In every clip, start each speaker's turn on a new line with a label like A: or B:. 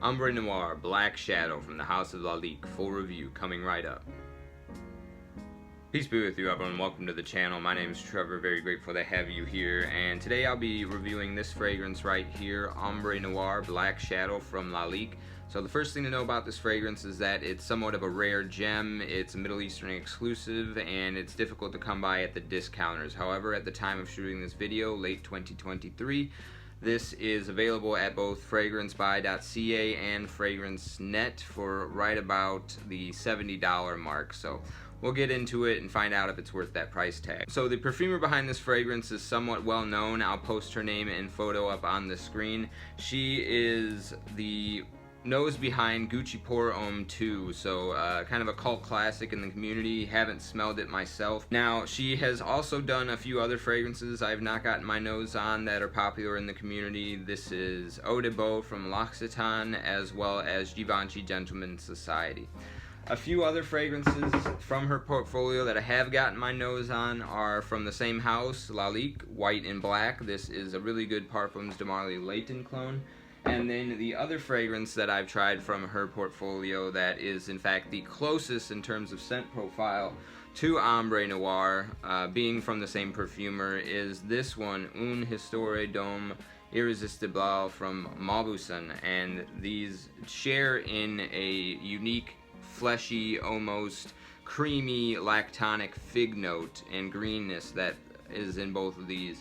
A: Ombre Noir Black Shadow from the House of Lalique, full review coming right up. Peace be with you, everyone. Welcome to the channel. My name is Trevor. Very grateful to have you here. And today I'll be reviewing this fragrance right here, Ombre Noir Black Shadow from Lalique. So the first thing to know about this fragrance is that it's somewhat of a rare gem. It's a Middle Eastern exclusive, and it's difficult to come by at the discounters. However, at the time of shooting this video, late 2023, this is available at both fragrancebuy.ca and FragranceNet for right about the $70 mark. So we'll get into it and find out if it's worth that price tag. So the perfumer behind this fragrance is somewhat well known. I'll post her name and photo up on the screen. She is the nose behind Gucci Pour Homme 2, so kind of a cult classic in the community. Haven't smelled it myself. Now, she has also done a few other fragrances I've not gotten my nose on that are popular in the community. This is Eau de Beau from L'Occitane, as well as Givenchy Gentlemen's Society. A few other fragrances from her portfolio that I have gotten my nose on are from the same house, Lalique, White and Black. This is a really good Parfums de Marly Layton clone. And then the other fragrance that I've tried from her portfolio that is in fact the closest in terms of scent profile to Ombre Noir, being from the same perfumer, is this one, Un Histoire d'Homme Irrésistible from Mauboussin. And these share in a unique, fleshy, almost creamy, lactonic fig note and greenness that is in both of these,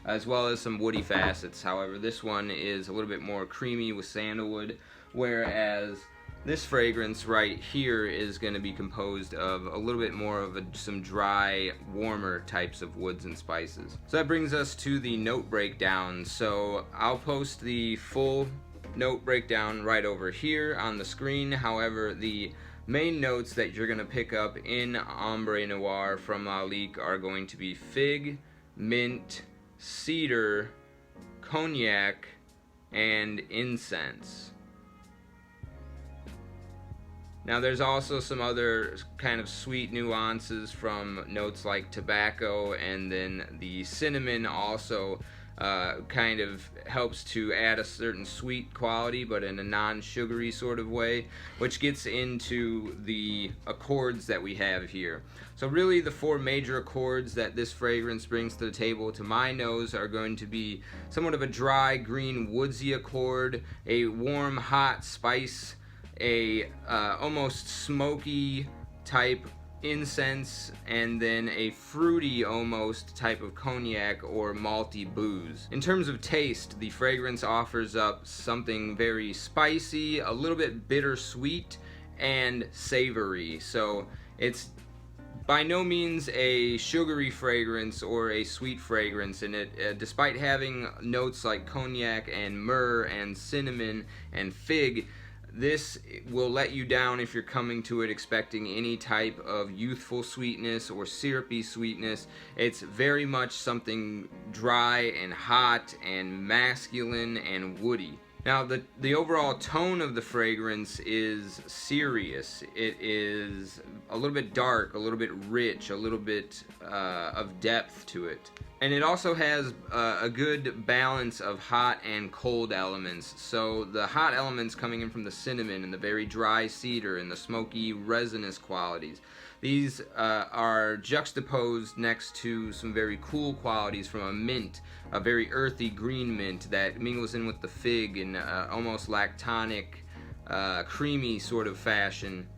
A: as well as some woody facets. However, this one is a little bit more creamy with sandalwood, whereas this fragrance right here is going to be composed of a little bit more of some dry, warmer types of woods and spices. So that brings us to the note breakdown. So I'll post the full note breakdown right over here on the screen. However, the main notes that you're going to pick up in Ombre Noir from Lalique are going to be fig, mint, cedar, cognac, and incense. Now there's also some other kind of sweet nuances from notes like tobacco, and then the cinnamon also kind of helps to add a certain sweet quality, but in a non-sugary sort of way, which gets into the accords that we have here. So really the four major accords that this fragrance brings to the table to my nose are going to be somewhat of a dry, green, woodsy accord, a warm, hot spice, a almost smoky type incense, and then a fruity almost type of cognac or malty booze. In terms of taste, the fragrance offers up something very spicy, a little bit bittersweet, and savory. So it's by no means a sugary fragrance or a sweet fragrance, and it despite having notes like cognac and myrrh and cinnamon and fig, this will let you down if you're coming to it expecting any type of youthful sweetness or syrupy sweetness. It's very much something dry and hot and masculine and woody. Now the overall tone of the fragrance is serious. It is a little bit dark, a little bit rich, a little bit of depth to it. And it also has a good balance of hot and cold elements. So the hot elements coming in from the cinnamon and the very dry cedar and the smoky resinous qualities. These are juxtaposed next to some very cool qualities from a mint, a very earthy green mint that mingles in with the fig in almost lactonic, creamy sort of fashion.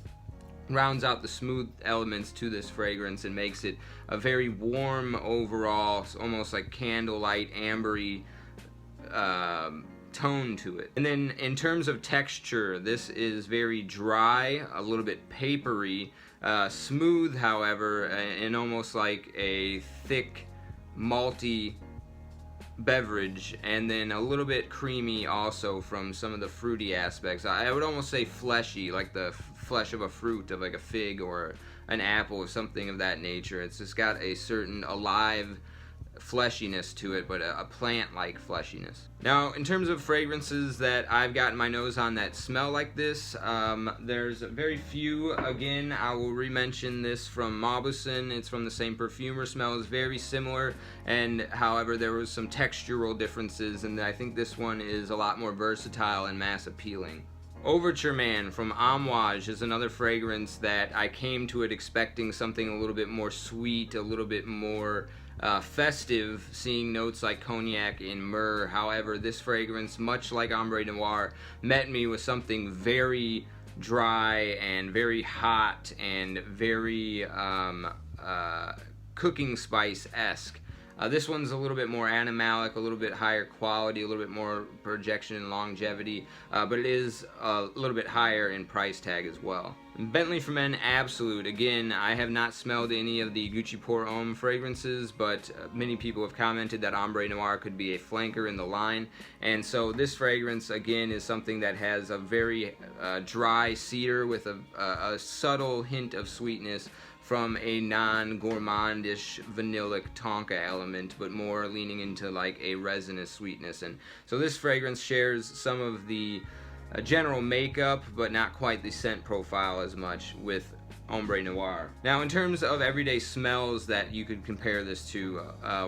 A: Rounds out the smooth elements to this fragrance and makes it a very warm overall, almost like candlelight, ambery tone to it. And then in terms of texture, this is very dry, a little bit papery, smooth however, and almost like a thick malty beverage, and then a little bit creamy also from some of the fruity aspects. I would almost say fleshy, like the flesh of a fruit, of like a fig or an apple or something of that nature. It's just got a certain alive fleshiness to it, but a plant-like fleshiness. Now, in terms of fragrances that I've gotten my nose on that smell like this, there's very few. Again, I will re-mention this from Mauboussin. It's from the same perfumer. Smells very similar, and however, there was some textural differences, and I think this one is a lot more versatile and mass appealing. Overture Man from Amouage is another fragrance that I came to it expecting something a little bit more sweet, a little bit more festive, seeing notes like cognac and myrrh. However, this fragrance, much like Ombre Noir, met me with something very dry and very hot and very cooking spice-esque. This one's a little bit more animalic, a little bit higher quality, a little bit more projection and longevity, but it is a little bit higher in price tag as well. Bentley for Men Absolute. Again, I have not smelled any of the Gucci Pour Homme fragrances, but many people have commented that Ombre Noir could be a flanker in the line, and so this fragrance again is something that has a very dry cedar with a subtle hint of sweetness from a non-gourmandish vanillic tonka element, but more leaning into like a resinous sweetness. And so this fragrance shares some of the general makeup, but not quite the scent profile as much with Ombre Noir. Now, in terms of everyday smells that you could compare this to,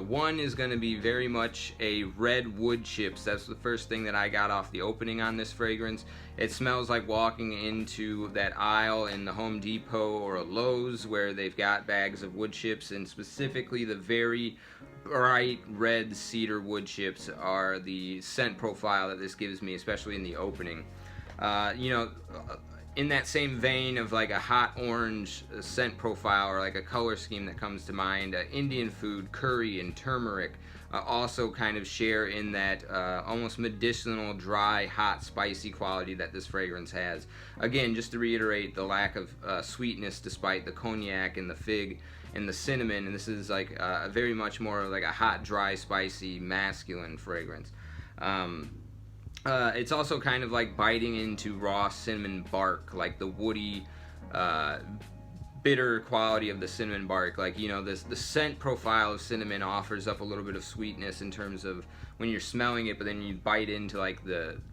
A: one is going to be very much a red wood chips. That's the first thing that I got off the opening on this fragrance. It smells like walking into that aisle in the Home Depot or a Lowe's where they've got bags of wood chips, and specifically the very bright red cedar wood chips are the scent profile that this gives me, especially in the opening. You know, in that same vein of like a hot orange scent profile or like a color scheme that comes to mind, Indian food, curry, and turmeric also kind of share in that almost medicinal, dry, hot, spicy quality that this fragrance has. Again, just to reiterate, the lack of sweetness despite the cognac and the fig and the cinnamon, and this is like a very much more like a hot, dry, spicy, masculine fragrance. It's also kind of like biting into raw cinnamon bark, like the woody, bitter quality of the cinnamon bark. Like, you know, the scent profile of cinnamon offers up a little bit of sweetness in terms of when you're smelling it, but then you bite into like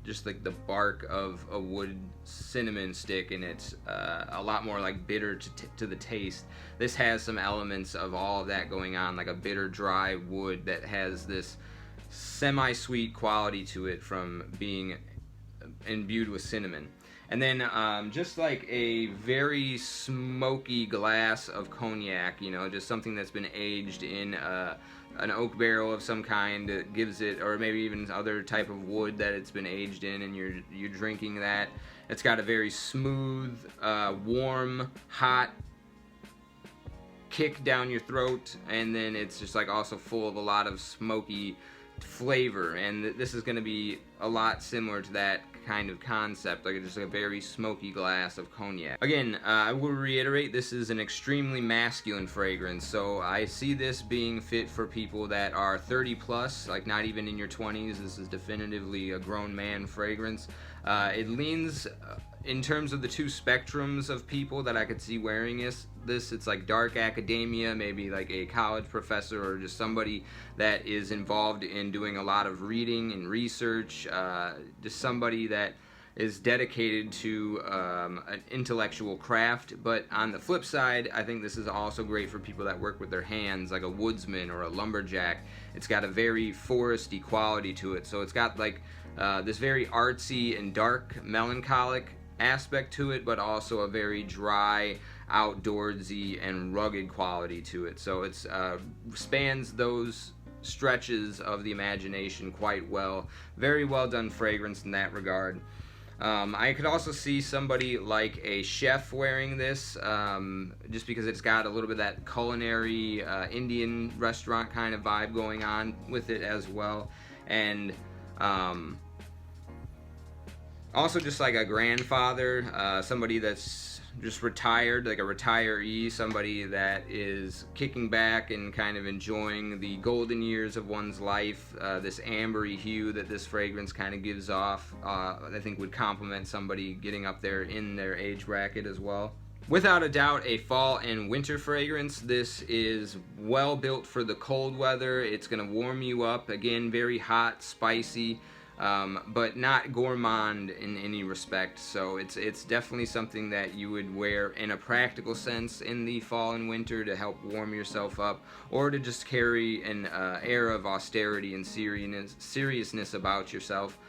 A: just like the bark of a wood cinnamon stick, and it's a lot more like bitter to the taste. This has some elements of all of that going on, like a bitter, dry wood that has this semi-sweet quality to it from being imbued with cinnamon. And then just like a very smoky glass of cognac, you know, just something that's been aged in an oak barrel of some kind that gives it, or maybe even other type of wood that it's been aged in, and you're drinking that. It's got a very smooth, warm, hot kick down your throat, and then it's just like also full of a lot of smoky flavor, and this is going to be a lot similar to that kind of concept, like just a very smoky glass of cognac. Again, I will reiterate, this is an extremely masculine fragrance, so I see this being fit for people that are 30 plus, like not even in your 20s. This is definitively a grown man fragrance. It leans in terms of the two spectrums of people that I could see wearing this, it's like dark academia, maybe like a college professor or just somebody that is involved in doing a lot of reading and research, just somebody that is dedicated to an intellectual craft. But on the flip side, I think this is also great for people that work with their hands, like a woodsman or a lumberjack. It's got a very foresty quality to it, so it's got like this very artsy and dark, melancholic aspect to it, but also a very dry, outdoorsy, and rugged quality to it. So it's spans those stretches of the imagination quite well. Very well done fragrance in that regard. I could also see somebody like a chef wearing this, just because it's got a little bit of that culinary Indian restaurant kind of vibe going on with it as well. And also just like a grandfather, somebody that's just retired, like a retiree, somebody that is kicking back and kind of enjoying the golden years of one's life. This ambery hue that this fragrance kind of gives off, I think would complement somebody getting up there in their age bracket as well. Without a doubt, a fall and winter fragrance. This is well built for the cold weather. It's going to warm you up. Again, very hot, spicy, but not gourmand in any respect. So it's definitely something that you would wear in a practical sense in the fall and winter to help warm yourself up, or to just carry an air of austerity and seriousness about yourself.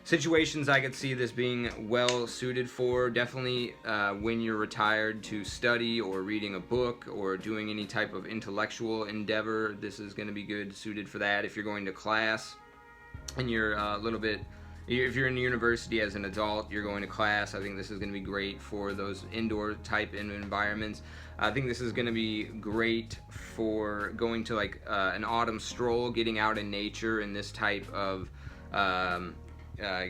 A: situations I could see this being well suited for. Definitely when you're retired to study or reading a book or doing any type of intellectual endeavor, this is going to be good suited for that. If you're going to class and you're a little bit, if you're in university as an adult, you're going to class, I think this is going to be great for those indoor type environments. I think this is going to be great for going to like an autumn stroll, getting out in nature in this type of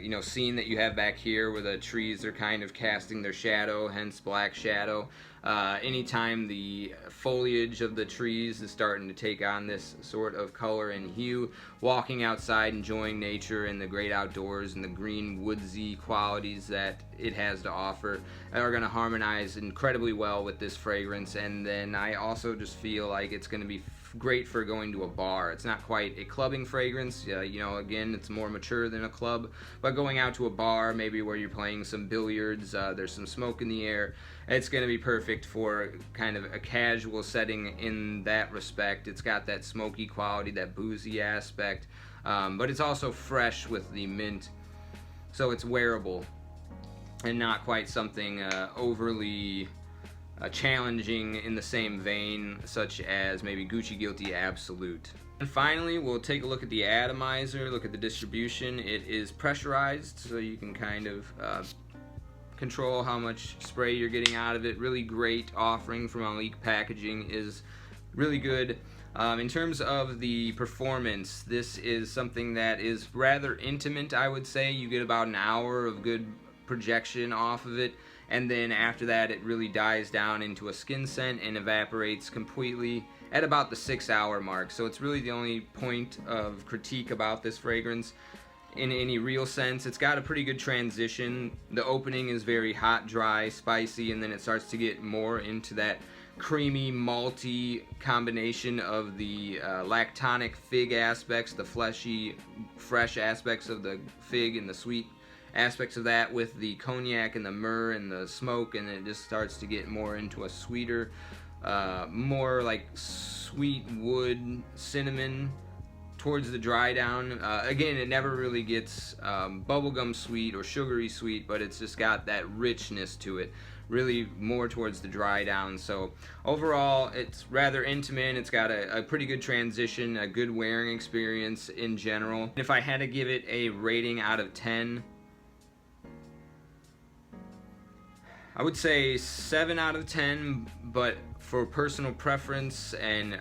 A: you know, scene that you have back here where the trees are kind of casting their shadow, hence black shadow. Anytime the foliage of the trees is starting to take on this sort of color and hue, walking outside, enjoying nature and the great outdoors and the green woodsy qualities that it has to offer are going to harmonize incredibly well with this fragrance. And then I also just feel like it's going to be great for going to a bar. It's not quite a clubbing fragrance, you know, again, it's more mature than a club, but going out to a bar, maybe where you're playing some billiards, there's some smoke in the air, it's going to be perfect for kind of a casual setting in that respect. It's got that smoky quality, that boozy aspect, but it's also fresh with the mint, so it's wearable and not quite something overly challenging in the same vein, such as maybe Gucci Guilty Absolute. And finally, we'll take a look at the atomizer, look at the distribution. It is pressurized, so you can kind of control how much spray you're getting out of it. Really great offering from Lalique. Packaging is really good. In terms of the performance, this is something that is rather intimate, I would say. You get about an hour of good projection off of it, and then after that it really dies down into a skin scent and evaporates completely at about the 6-hour mark. So it's really the only point of critique about this fragrance in any real sense. It's got a pretty good transition. The opening is very hot, dry, spicy, and then it starts to get more into that creamy, malty combination of the lactonic fig aspects, the fleshy, fresh aspects of the fig and the sweet aspects of that with the cognac and the myrrh and the smoke, and it just starts to get more into a sweeter, more like sweet wood, cinnamon towards the dry down. Again, it never really gets bubblegum sweet or sugary sweet, but it's just got that richness to it, really more towards the dry down. So overall, it's rather intimate. It's got a pretty good transition, a good wearing experience in general. If I had to give it a rating out of 10, I would say 7 out of 10, but for personal preference and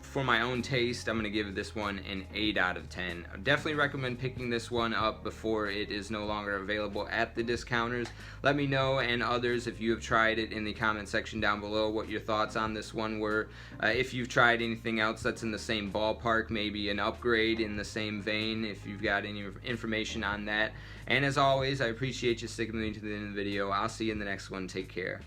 A: for my own taste, I'm going to give this one an 8 out of 10. I definitely recommend picking this one up before it is no longer available at the discounters. Let me know, and others, if you have tried it, in the comment section down below what your thoughts on this one were. If you've tried anything else that's in the same ballpark, maybe an upgrade in the same vein, if you've got any information on that. And as always, I appreciate you sticking with me to the end of the video. I'll see you in the next one. Take care.